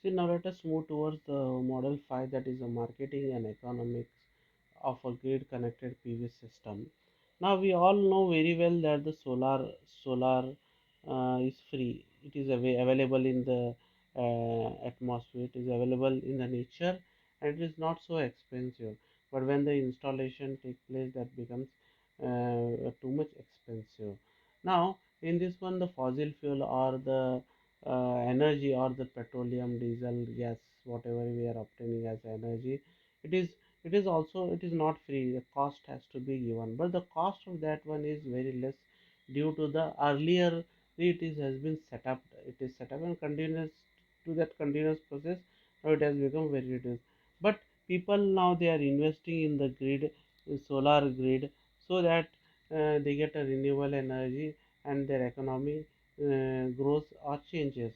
See, now let us move towards the model 5, that is the marketing and economics of a grid connected PV system. Now we all know very well that the solar is free. It is available in the atmosphere. It is available in the nature, and it is not so expensive. But when the installation takes place, that becomes too much expensive. Now in this one, the fossil fuel or the energy or the petroleum, diesel, gas, whatever we are obtaining as energy, it is it is not free. The cost has to be given, but the cost of that one is very less due to the earlier it is has been set up. It is set up and continuous to that continuous process. Now it has become very reduced. But people now they are investing in the grid, solar grid, so that they get a renewable energy and their economy grows or changes.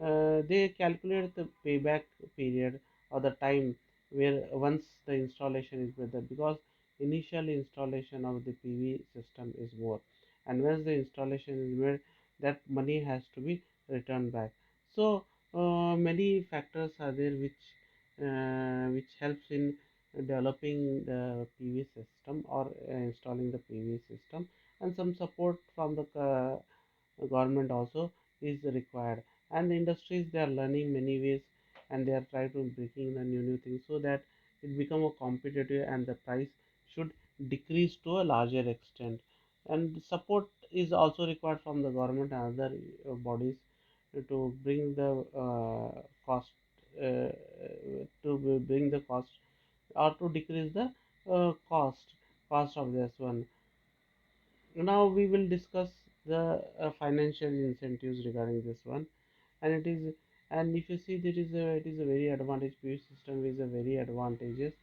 They calculate the payback period or the time where once the installation is better, because initial installation of the PV system is more, and once the installation is made, that money has to be returned back. So many factors are there which helps in developing the PV system or installing the PV system, and some support from the government also is required, and the industries they are learning many ways, and they are trying to breaking the new things so that it become a competitive and the price should decrease to a larger extent. And support is also required from the government and other bodies to bring the cost bring the cost or to decrease the cost of this one. Now we will discuss the financial incentives regarding this one, and it is, and if you see that is a it is a very advantage. PV system is a very advantageous,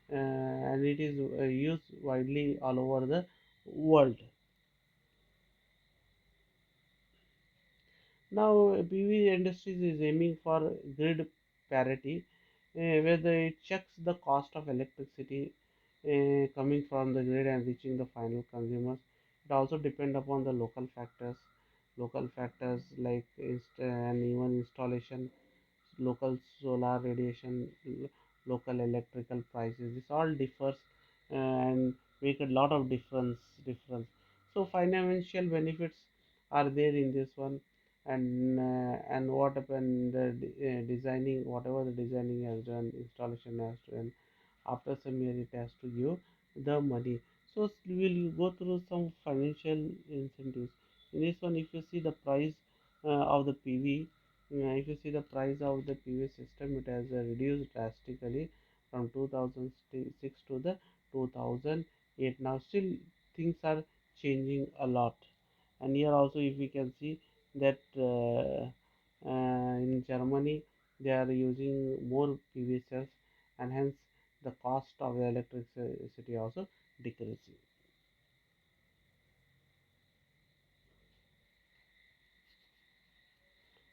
and it is used widely all over the world. Now PV Industries is aiming for grid parity, where it checks the cost of electricity coming from the grid and reaching the final consumers. It also depend upon the local factors like and even installation, local solar radiation, local electrical prices. This all differs and make a lot of difference. So financial benefits are there in this one, and what happened the designing, whatever the designing has done, installation has done, after some year it has to give the money. So we will go through some financial incentives. In this one, if you see the price of the PV, if you see the price of the PV system, it has reduced drastically from 2006 to the 2008. Now still things are changing a lot, and here also if we can see that in Germany they are using more PV cells, and hence the cost of the electricity also decreasing.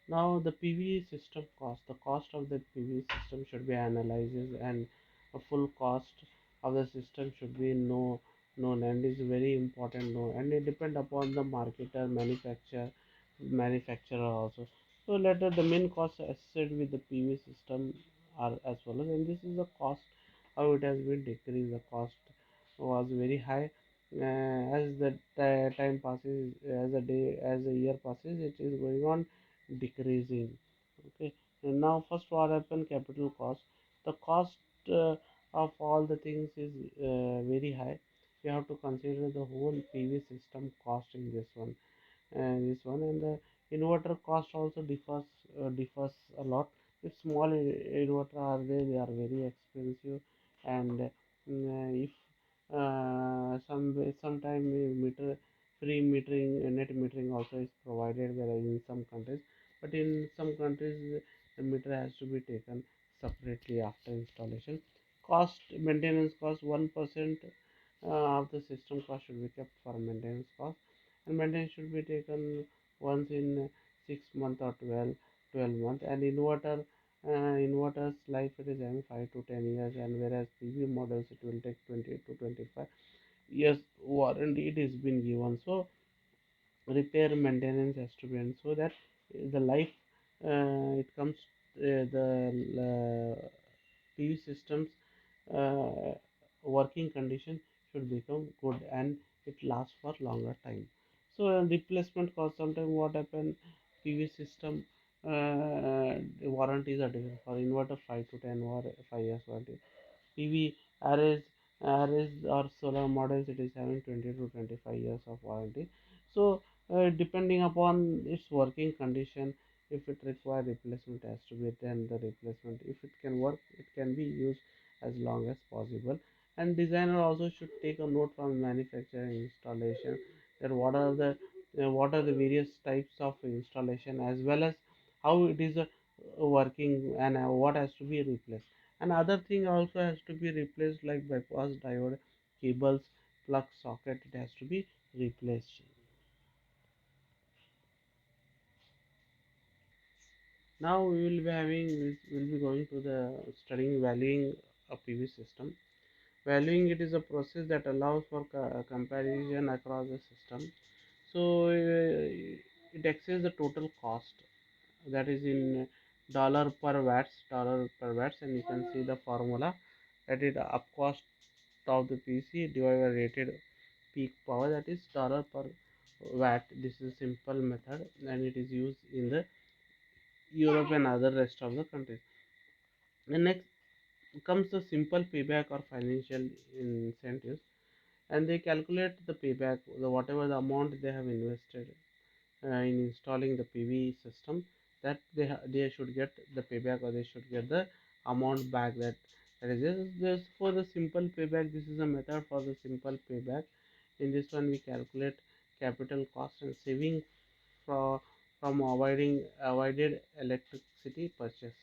Now the PV system cost, the cost of the PV system should be analyzed, and a full cost of the system should be known, and is very important know, and it depend upon the marketer, manufacturer also. So later the main cost associated with the PV system are as follows, and this is the cost how it has been decreased. The cost was very high, as the time passes, as the year passes, it is going on decreasing. Okay, and now first what happened, capital cost. The cost of all the things is very high. You have to consider the whole PV system cost in this one, and the inverter cost also differs a lot. If small inverter are there, they are very expensive, and if sometime meter free metering, net metering also is provided there in some countries, but in some countries the meter has to be taken separately after installation. Cost, maintenance cost, 1% of the system cost should be kept for maintenance cost, and maintenance should be taken once in 6 months or 12 months. And inverters life it is having 5 to 10 years, and whereas PV models it will take 20 to 25 years warranty it is been given. So repair maintenance has to be done so that the life it comes the PV systems uh, working condition should become good and it lasts for longer time. So replacement cost, sometimes what happen, PV system warranties are different. For inverter 5 to 10 or 5 years warranty. PV arrays or solar models, it is having 20 to 25 years of warranty. So depending upon its working condition, if it require replacement has to be then the replacement. If it can work, it can be used as long as possible. And designer also should take a note from manufacturing installation, that what are the various types of installation, as well as how it is working, and what has to be replaced. And other thing also has to be replaced, like bypass diode, cables, plug socket, it has to be replaced. Now we will be will be going to the studying valuing a PV system. Valuing it is a process that allows for comparison across the system. So it accesses the total cost, that is in dollar per watts, and you can see the formula, that is the up cost of the PC divided by rated peak power, that is dollar per watt. This is a simple method and it is used in the Europe and other rest of the countries. And next comes the simple payback or financial incentives, and they calculate the payback, whatever the amount they have invested in installing the PV system, that they should get the payback, or they should get the amount back, that is just for the simple payback. This is a method for the simple payback. In this one we calculate capital cost and saving from avoided electricity purchase.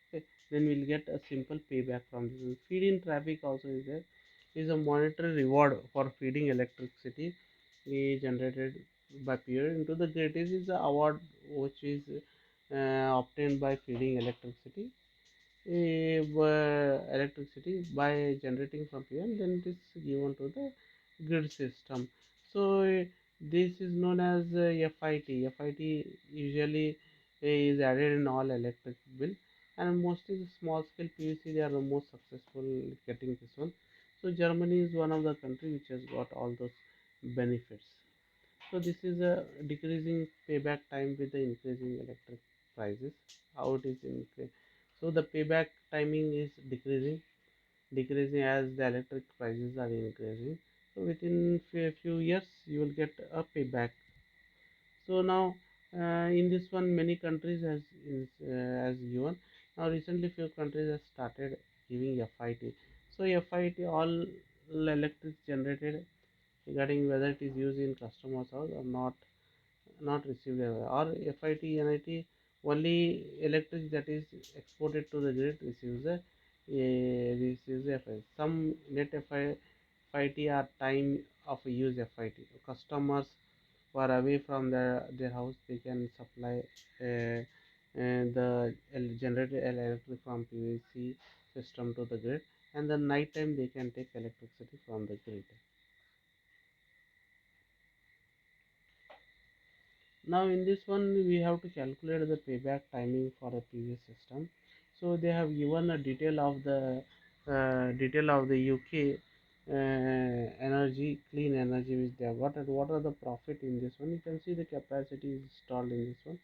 Okay, then we'll get a simple payback from this. Feed in traffic also is there, is a monetary reward for feeding electricity generated by peer into the grid. This is the award which is obtained by feeding electricity by generating from here, and then it is given to the grid system. So this is known as FIT. FIT usually is added in all electric bill, and mostly the small scale PVC, they are the most successful getting this one. So Germany is one of the country which has got all those benefits. So this is a decreasing payback time with the increasing electric prices. How it is increasing? So the payback timing is decreasing as the electric prices are increasing. So within few years you will get a payback. So now in this one many countries has given. Now recently few countries have started giving FIT. So FIT, all electric generated, regarding whether it is used in customer's house or not received or FIT NIT, only electric that is exported to the grid receives the FIT. Some net FIT are time of use FIT. Customers who are away from their house, they can supply the generated electric from PVC system to the grid, and the night time they can take electricity from the grid. Now in this one we have to calculate the payback timing for a PV system. So they have given a detail of the UK energy, clean energy which they have got, and what are the profit in this one. You can see the capacity is installed in this one,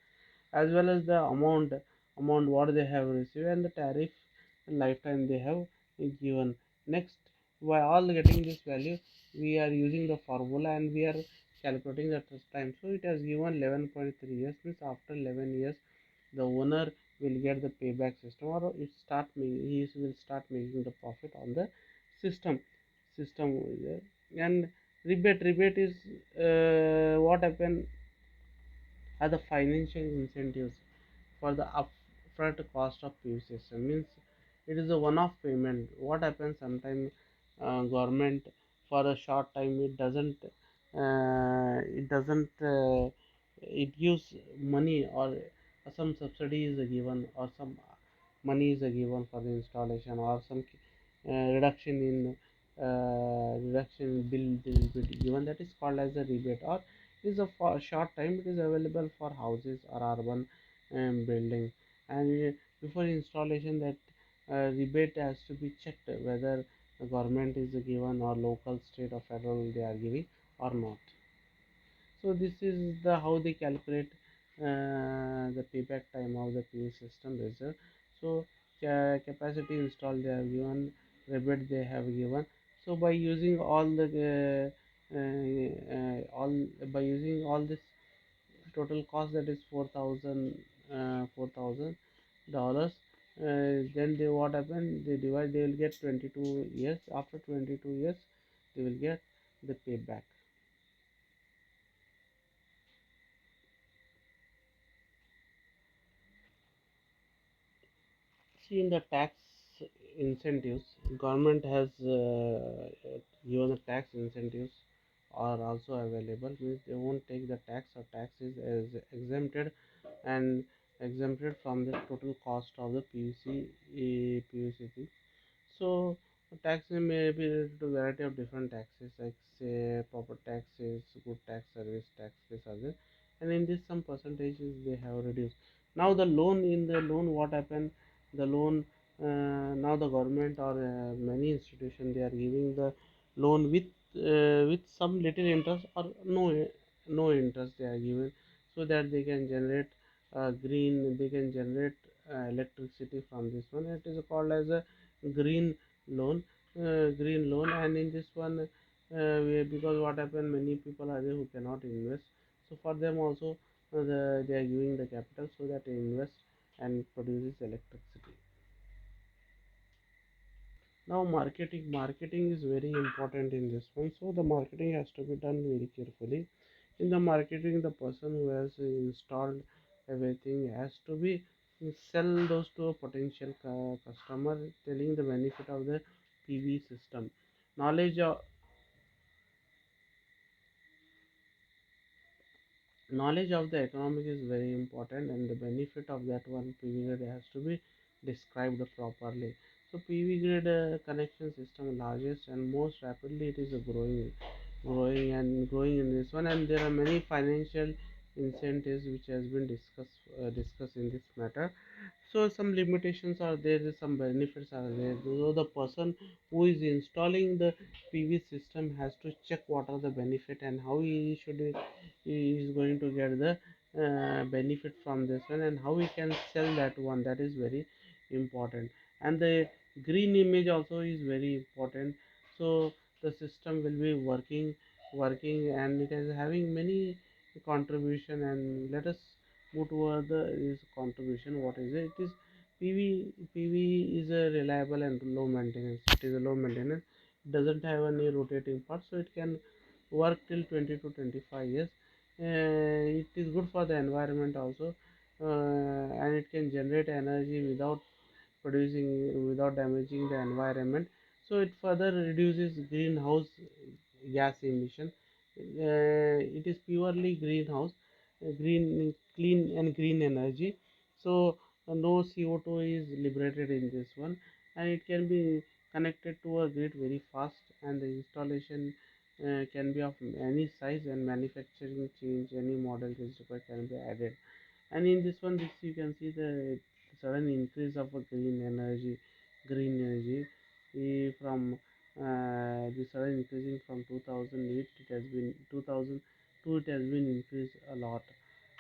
as well as the amount what they have received, and the tariff lifetime they have given. Next, by all getting this value, we are using the formula and we are calculating the test time. So it has given 11.3 years, means after 11 years the owner will get the payback system, or he will start making the profit on the system. And rebate is what happen are the financial incentives for the upfront cost of PV system. Means it is a one-off payment. What happens sometimes, government for a short time it gives money, or some subsidy is given, or some money is given for the installation, or some reduction in bill will be given, that is called as a rebate, or is a for short time. It is available for houses or urban building, and before installation that rebate has to be checked whether the government is given or local, state or federal they are giving or not. So this is the how they calculate the payback time of the PV system reserve. So capacity installed they have given, rebate they have given. So by using all by using all this total cost, that is 4,000 dollars. Then they what happen? They divide. They will get 22 years. After 22 years, they will get the payback. See, in the tax incentives, government has given the tax incentives are also available. Means they won't take the tax, or tax is as exempted and exempted from the total cost of the PVC. So tax may be related to variety of different taxes, like say proper taxes, good tax, service tax, this other, and in this some percentages they have reduced. Now the loan, in the loan what happened? The loan, now the government or many institutions they are giving the loan with some little interest or no interest they are given, so that they can generate they can generate electricity from this one. It is called as a green loan. And in this one, because what happened, many people are there who cannot invest, so for them also they are giving the capital so that they invest and produces electricity. Now marketing is very important in this one, so the marketing has to be done very carefully. In the marketing, the person who has installed everything has to be sell those to a potential customer, telling the benefit of the PV system. knowledge of Knowledge of the economic is very important, and the benefit of that one PV grid has to be described properly. So PV grid connection system largest and most rapidly it is growing in this one, and there are many financial incentives which has been discussed in this matter. So some limitations are there, some benefits are there. So the person who is installing the PV system has to check what are the benefit and how he is going to get the benefit from this one, and how we can sell that one. That is very important. And the green image also is very important. So the system will be working and it is having many contribution. And let us move toward the is contribution. What is it? It is PV is a reliable and low maintenance. It is a low maintenance, doesn't have any rotating parts, so it can work till 20 to 25 years. It is good for the environment also, and it can generate energy without damaging the environment. So it further reduces greenhouse gas emission. It is purely clean and green energy. So no CO2 is liberated in this one, and it can be connected to a grid very fast, and the installation can be of any size, and manufacturing change any model is required can be added. And in this one, this you can see the sudden increase of a green energy from the sudden increasing from 2008, it has been 2002, it has been increased a lot.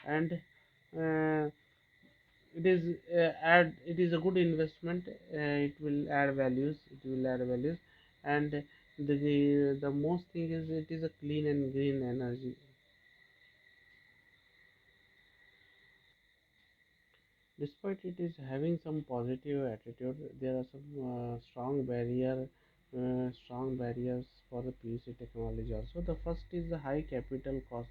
And uh, it is a good investment. It will add values. And the most thing is it is a clean and green energy. Despite it is having some positive attitude, there are some strong barriers for the PUC technology also. The first is the high capital cost.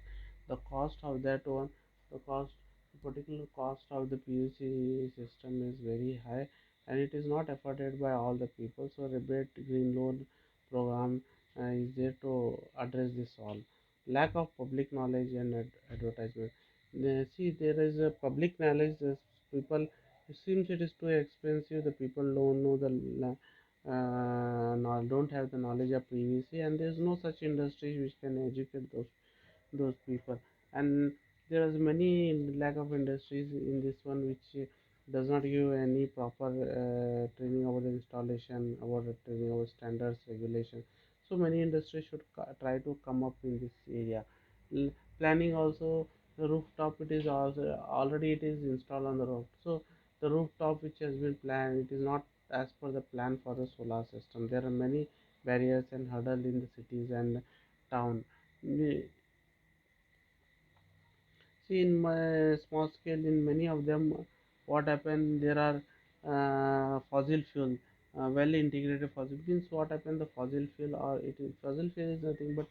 The cost of that one, the cost, the particular cost of the PUC system is very high, and it is not afforded by all the people. So rebate green loan program is there to address this all. Lack of public knowledge and advertisement. See, there is a public knowledge. People, it seems it is too expensive. The people don't know don't have the knowledge of PVC, and there is no such industry which can educate those people. And there is many lack of industries in this one which does not give any proper training about the installation, about the training about standards, regulation. So many industries should try to come up in this area. Planning also, the rooftop, it is also already it is installed on the roof. So the rooftop which has been planned, it is not as per the plan for the solar system. There are many barriers and hurdles in the cities and town. See, in my small scale, in many of them, what happened? There are fossil fuel, well integrated fossil means what happened? The fossil fuel, or it is fossil fuel is nothing but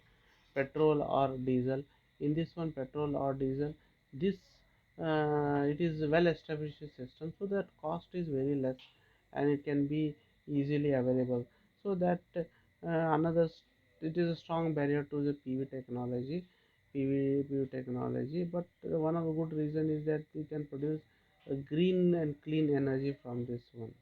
petrol or diesel. In this one, petrol or diesel, this it is a well established system, so that cost is very less and it can be easily available. So that another it is a strong barrier to the PV technology. But one of the good reason is that we can produce a green and clean energy from this one.